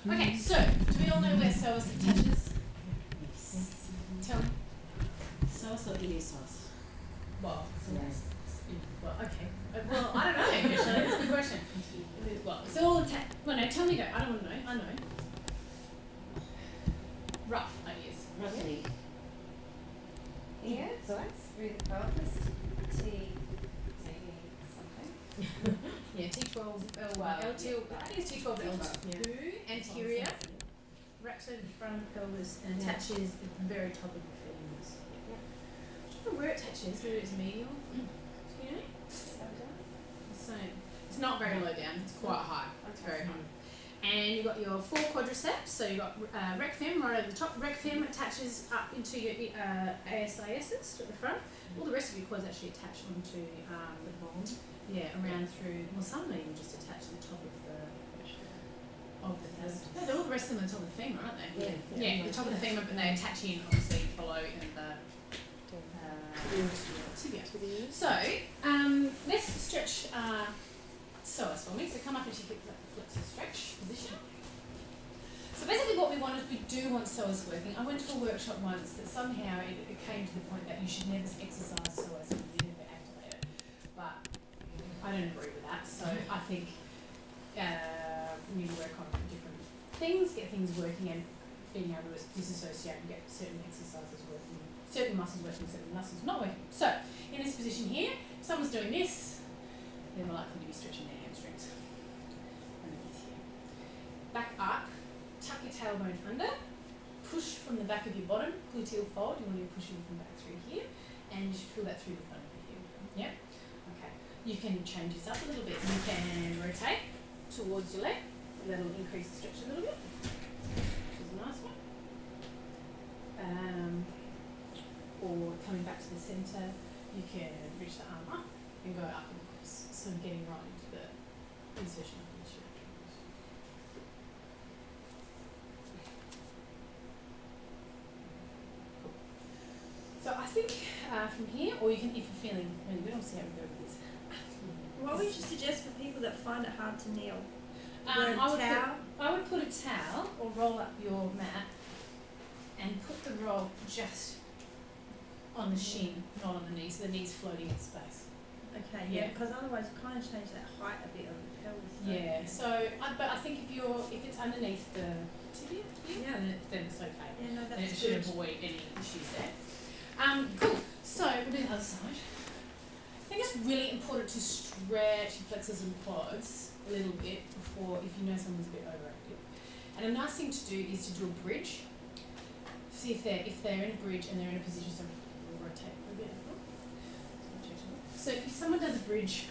Okay, so do we all know where psoas attaches? Tell me. Psoas or iliopsoas? Well, Yes. well, okay. Well, I don't know. Actually, that's a good question. Well, it's all attached. Well, no, tell me go. I don't want to know. I know. Rough ideas. Roughly. Here, Psoas? through the pelvis, something. Yeah, T12, L1, L2, I think it's T12, L2, anterior, wraps over the front of the pelvis and attaches at the very top of the femurs. I don't know where it attaches, whether it's medial. Do you know? So, it's not very low down, it's quite high. It's very high. And you've got your four quadriceps, so you've got rec fem right over the top. Rec fem attaches up into your ASISs at the front. All the rest of your quads actually attach onto the bone. Yeah, around through. Well, some of them even just attach to the top of the third. No, all the rest of them are the top of the femur, aren't they? Yeah, the top of the femur, but they attach in obviously below in the tibia. So, let's stretch psoas for me. So come up and she picks up the flexor stretch position. So basically what we want is we do want psoas working. I went to a workshop once that somehow it came to the point that you should never exercise psoas and you never activate it. But I don't agree with that. So I think we need to work on different things, get things working and being able to disassociate and get certain exercises working, certain muscles working, certain muscles not working. So in this position here, if someone's doing this, they're more likely to be stretching their hamstrings. Underneath here. Back up, tuck your tailbone under, push from the back of your bottom, gluteal fold, you want to be pushing from back through here, and you should feel that through the front of your hip. Yep? Okay. You can change this up a little bit. You can rotate towards your leg, that'll increase the stretch a little bit, which is a nice one. Or coming back to the centre, you can reach the arm up and go up and across. So I'm getting right into the insertion of the stretch. Cool. So I think from here, or you can, if you're feeling really good, I'll see how we go with this. What would you suggest for people that find it hard to kneel? I would put a towel or roll up your mat and put the roll just on the shin, not on the knee, so the knee's floating in space. Okay, Yeah. because otherwise you kind of change that height a bit of the pelvis. Yeah, so, but I think if it's underneath the tibia, then it's okay. Yeah, no, Then it that's should good. avoid any issues there. Cool, so we'll do the other side. I think it's really important to stretch your flexors and quads a little bit before, if you know someone's a bit overactive. And a nice thing to do is to do a bridge. See if they're in a bridge and they're in a position, so we'll rotate for a bit. So if someone does a bridge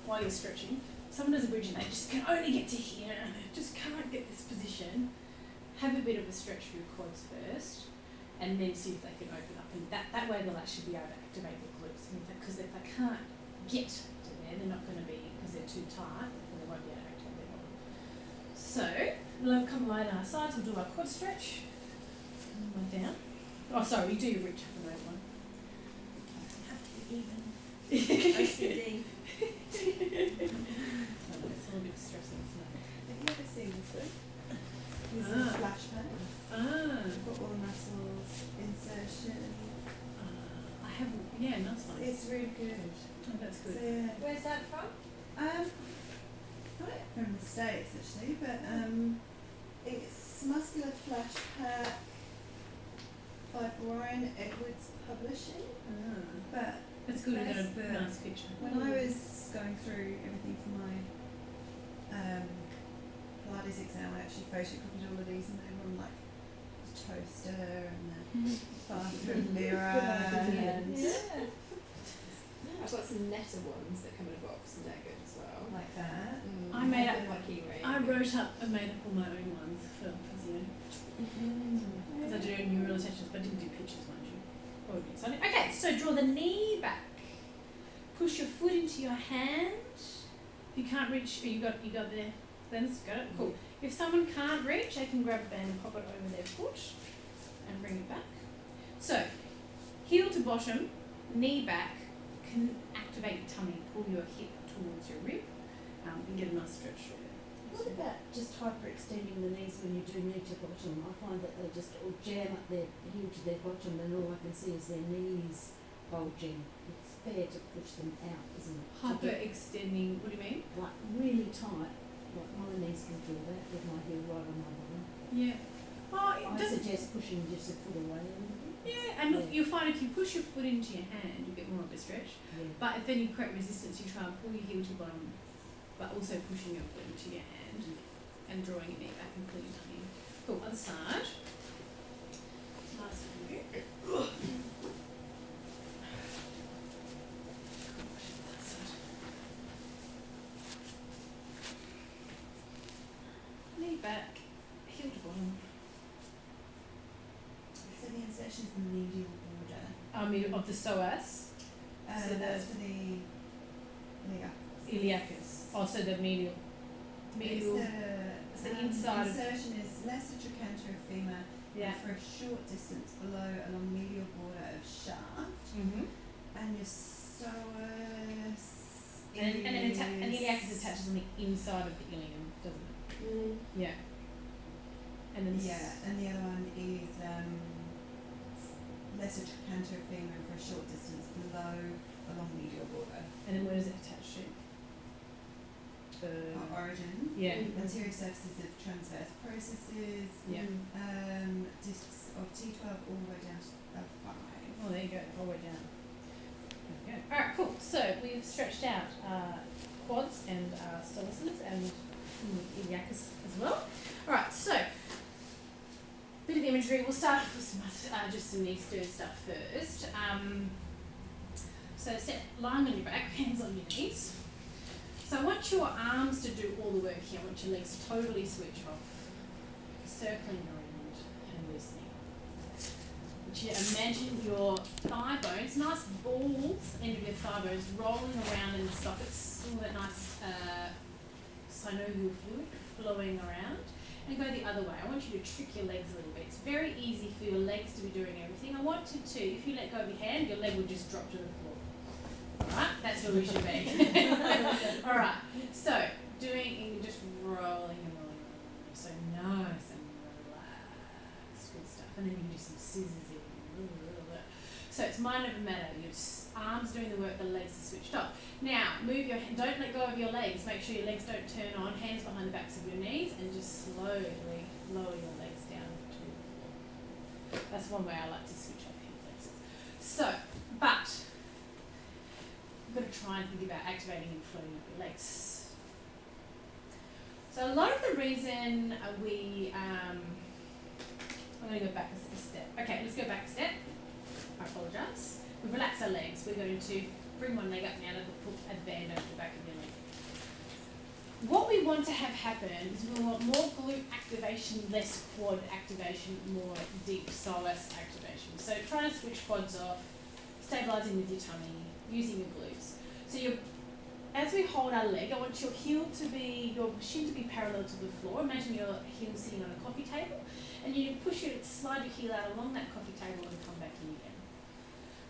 while you're stretching, someone does a bridge and they just can only get to here, and they just can't get this position, have a bit of a stretch for your quads first, and then see if they can open up. And that way they'll actually be able to activate the glutes. Because if they can't get to there, they're not going to be, because they're too tight, and they won't be able to activate their bottom. So, we'll come lie down our sides, we'll do our quad stretch. One down. Oh, sorry, we do your reach up and over one. You have to be even. OCD. I know, it's a little bit stressing, isn't it? Have you ever seen this one? These are flash pants. Got all the muscles, insertion. I haven't, yeah, nice one. It's really good. Oh, that's good. So yeah. Where's that from? Got it from the States actually, but it's muscular flash pack by Brian Edwards Publishing. But That's good, we've got That's a the- nice picture. when I was going through everything for my Pilates exam, I actually photocopied all of these and they were on like the toaster and the bathroom mirror and I've got some Netta ones that come in a box and they're good as well. like that. I made I've up- been like keyring. I wrote up and made up all my own ones for physio. Because I did neural attachments, but I didn't do pictures, mind you. That would be exciting. Okay, so draw the knee back. Push your foot into your hand. If you can't reach, you got there. Then it's got it. Cool. If someone can't reach, they can grab a band and pop it over their foot and bring it back. So, heel to bottom, knee back, can activate your tummy, pull your hip towards your rib. You can get a nice stretch through there. about just hyperextending the knees when you do knee to bottom. I find that they just all jam up their heel to their bottom, and all I can see is their knees bulging. It's fair to push them out, isn't it? To get, Hyperextending, what do you mean? like, really tight. Like my knees can feel that with my heel right on my bottom. Yeah. Oh, it I doesn't. suggest pushing just a foot away a little bit. Yeah, and look, you'll find if you push your foot into your hand, you get more of a stretch. Yeah. But if then you create resistance, you try and pull your heel to your bottom, but also pushing your foot into your hand and drawing your knee back and pulling your tummy in. Cool, other side. Nice view. Cool, that side. Knee back, heel to bottom. So the insertion is the medial border. Of the psoas, So That's for the iliacus. Also the medial. It's the inside of. insertion is lesser trochanter of femur Yeah. for a short distance below along medial border of shaft, Mm-hmm. and your psoas And then is and the iliacus attaches on the inside of the ilium, doesn't it? Yeah. And then and the other one is lesser trochanter of femur for a short distance below along medial border. and then where does it attach to? The Origin. yeah. Anterior surfaces of transverse processes. Yeah. Discs of T12 all the way down to L5. Oh, there you go, all the way down. There we go. Alright, cool. So we've stretched out quads and psoases and iliacus as well. Alright, so bit of imagery. We'll start off with some just some knee stir stuff first. So lying on your back, hands on your knees. So I want your arms to do all the work here. I want your legs to totally switch off, circling around and loosening. You imagine your thigh bones, nice balls, end of your thigh bones rolling around in the sockets, all that nice synovial fluid flowing around, and go the other way. I want you to trick your legs a little bit. It's very easy for your legs to be doing everything. I want you to, if you let go of your hand, your leg will just drop to the floor. Alright, that's where we should be. Alright, so doing, just rolling and rolling. So nice and relaxed, good stuff. And then you can do some scissors in. So it's mind over matter. Your arms doing the work, the legs are switched off. Now, move your, don't let go of your legs. Make sure your legs don't turn on, hands behind the backs of your knees, and just slowly lower your legs down to the floor. That's one way I like to switch off hip flexors. So, but you've got to try and think about activating and floating up your legs. So a lot of the reason I'm going to go back a step. Okay, let's go back a step. I apologise. We relax our legs. We're going to bring one leg up now and put a band over the back of your leg. What we want to have happen is we want more glute activation, less quad activation, more deep psoas activation. So trying to switch quads off, stabilising with your tummy, using your glutes. So as we hold our leg, I want your your shin to be parallel to the floor. Imagine your heel sitting on a coffee table, and you slide your heel out along that coffee table and come back in again.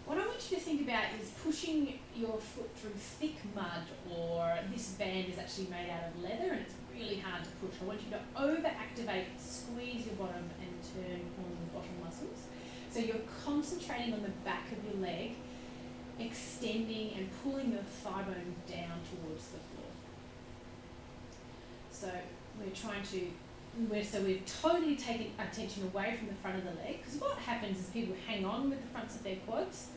What I want you to think about is pushing your foot through thick mud, or this band is actually made out of leather and it's really hard to push. I want you to overactivate, squeeze your bottom and turn on the bottom muscles. So you're concentrating on the back of your leg, extending and pulling your thigh bone down towards the floor. So we're totally taking attention away from the front of the leg, because what happens is people hang on with the fronts of their quads,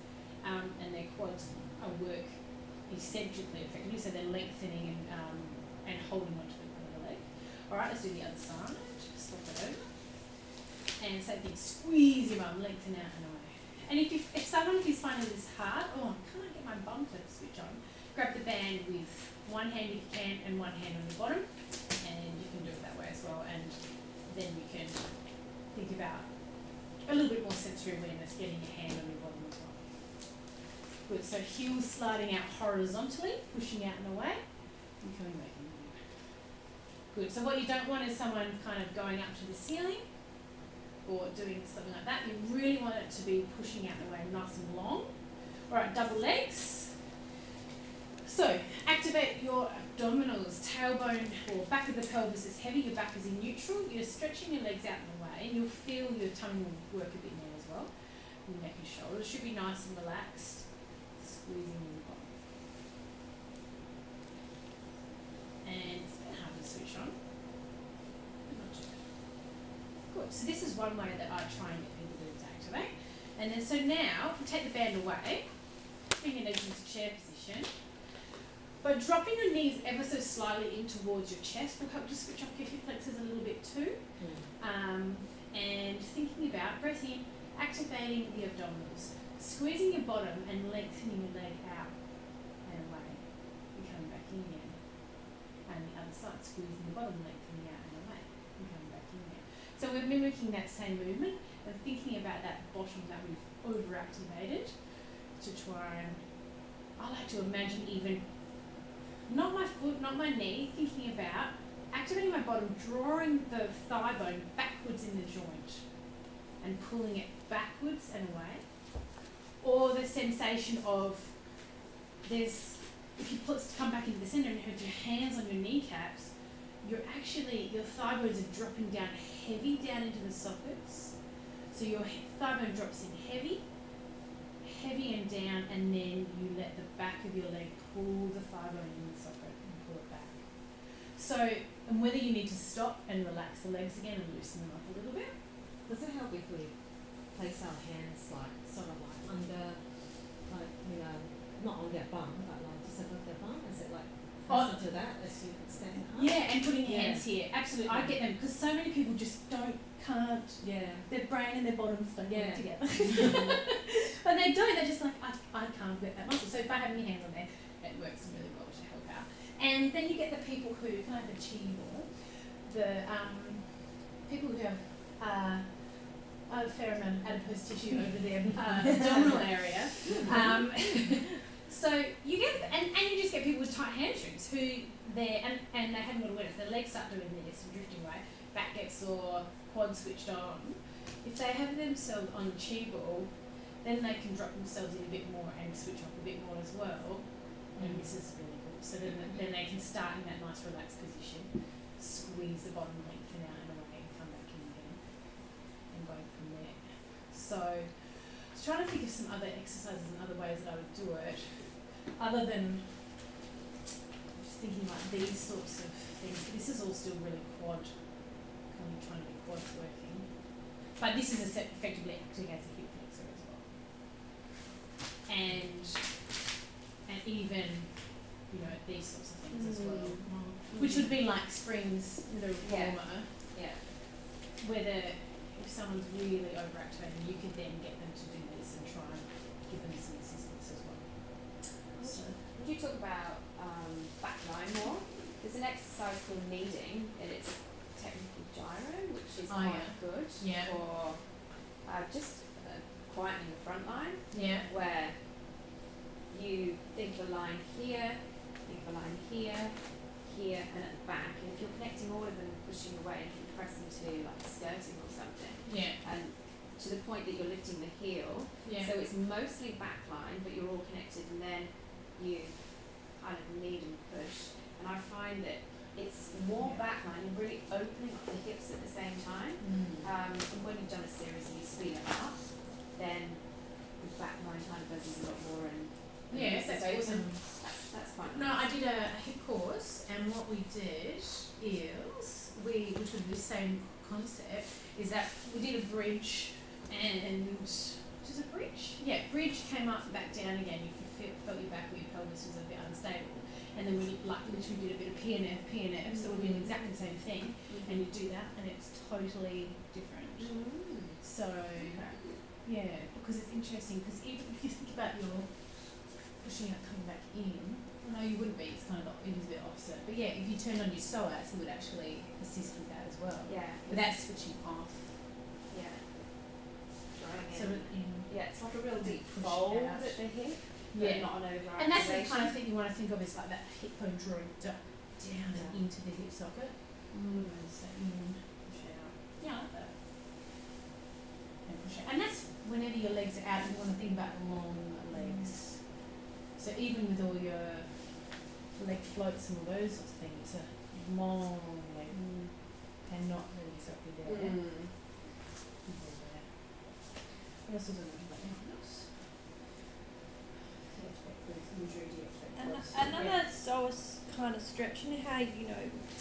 and their quads work eccentrically, effectively, so they're lengthening and holding onto the front of the leg. Alright, let's do the other side. Just swap it over. And same thing, squeeze your bum, lengthen out and away. And if someone is finding this hard, can I get my bum to switch on? Grab the band with one hand if you can and one hand on the bottom, and you can do it that way as well. And then you can think about a little bit more sensory awareness, getting your hand on your bottom as well. Good, so heels sliding out horizontally, pushing out and away, and coming back in. Good, so what you don't want is someone kind of going up to the ceiling or doing something like that. You really want it to be pushing out and away nice and long. Alright, double legs. So, activate your abdominals, tailbone or back of the pelvis is heavy, your back is in neutral, you're stretching your legs out in the way, and you'll feel your tummy will work a bit more as well. Your neck and shoulders should be nice and relaxed, squeezing in the bottom. And it's a bit hard to switch on. Not too bad. Good. So this is one way that I try and get people to activate. And then so now, if we take the band away, bring your legs into chair position. But dropping your knees ever so slightly in towards your chest will help to switch off your hip flexors a little bit too. And thinking about breath in, activating the abdominals, squeezing your bottom and lengthening your leg out and away. You're coming back in again. And the other side, squeezing the bottom, lengthening out and away. You're coming back in again. So we're mimicking that same movement and thinking about that bottom that we've overactivated to try and, I like to imagine even, not my foot, not my knee, thinking about activating my bottom, drawing the thigh bone backwards in the joint and pulling it backwards and away. Or the sensation of if you come back into the centre and you have your hands on your kneecaps, your thigh bones are dropping down heavy down into the sockets. So your thigh bone drops in heavy and down, and then you let the back of your leg pull the thigh bone in the socket and pull it back. So, and whether you need to stop and relax the legs again and loosen them up a little bit. Does it help if we place our hands like sort of like under, like, you know, not on their bum, but like just above their bum? Is it like closer to that as you stand up? Yeah, and putting your hands here. Absolutely, I get them because so many people just can't. Yeah. Their brain and their bottoms don't Yeah. work together. But they don't. They're just like, I can't get that muscle. So by having your hands on there, it works really well to help out. And then you get the people who can I have a chi ball. The people who have a fair amount of adipose tissue over their abdominal area. So you get, and you just get people with tight hamstrings who and they haven't got awareness. Their legs start doing this and drifting away. Back gets sore, quad switched on. If they have themselves on a chi ball, then they can drop themselves in a bit more and switch off a bit more as well. And this is really good. So then they can start in that nice relaxed position, squeeze the bottom, lengthen out and away, and come back in again, and go from there. So I was trying to think of some other exercises and other ways that I would do it, other than just thinking like these sorts of things. But this is all still really quad, kind of trying to get quads working. But this is effectively acting as a hip flexor as well. And even, you know, these sorts of things as well. Which would be like springs with a reformer. Yeah. Whether if someone's really overactivated, you could then get them to do this and try and give them some assistance as well. So, Would you talk about back line more? There's an exercise called kneading, and it's technically gyro, which is quite good for just quietening the front line. Yeah. Where you think of a line here, think of a line here, here, and at the back. And if you're connecting all of them, pushing away, and you press them to like skirting or something, and to the point that you're lifting the heel. So it's mostly back line, but you're all connected, and then you kind of knead and push. And I find that it's more back line and really opening up the hips at the same time. And when you've done a series and you speed it up, then the back line kind of buzzes a lot more and that's awesome. That's quite nice. No, I did a hip course, and what we did is which was the same concept, is that we did a bridge and just a bridge. Yeah, bridge came up and back down again. You felt your back where your pelvis was a bit unstable. And then we literally did a bit of PNF, so we're doing exactly the same thing, and you do that, and it's totally different. So, yeah, because it's interesting, because if you think about your pushing out, coming back in, no, you wouldn't be, it's kind of, it is a bit opposite, but yeah, if you turned on your psoas, it would actually assist with that as well. Yeah. But that's switching off. Yeah. Drawing So, it's like a real deep push fold out. at the hip. Yeah. Not an overactivation. And that's the kind of thing you want to think of, is like that hip bone drawing down and into the hip socket. So in, push out. Yeah, I like that. And push out. And that's whenever your legs are out, you want to think about long legs. So even with all your leg floats and all those sorts of things. It's a long leg and not really exactly there. There. What else was I looking at? Anything else? Another psoas kind of stretch, you know how you know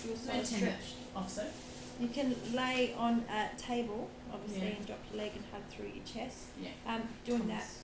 your psoas stretch. Offset. You can lay on a table, obviously, Yeah. and drop your leg and hug through your chest. Yeah. Doing Thomas. that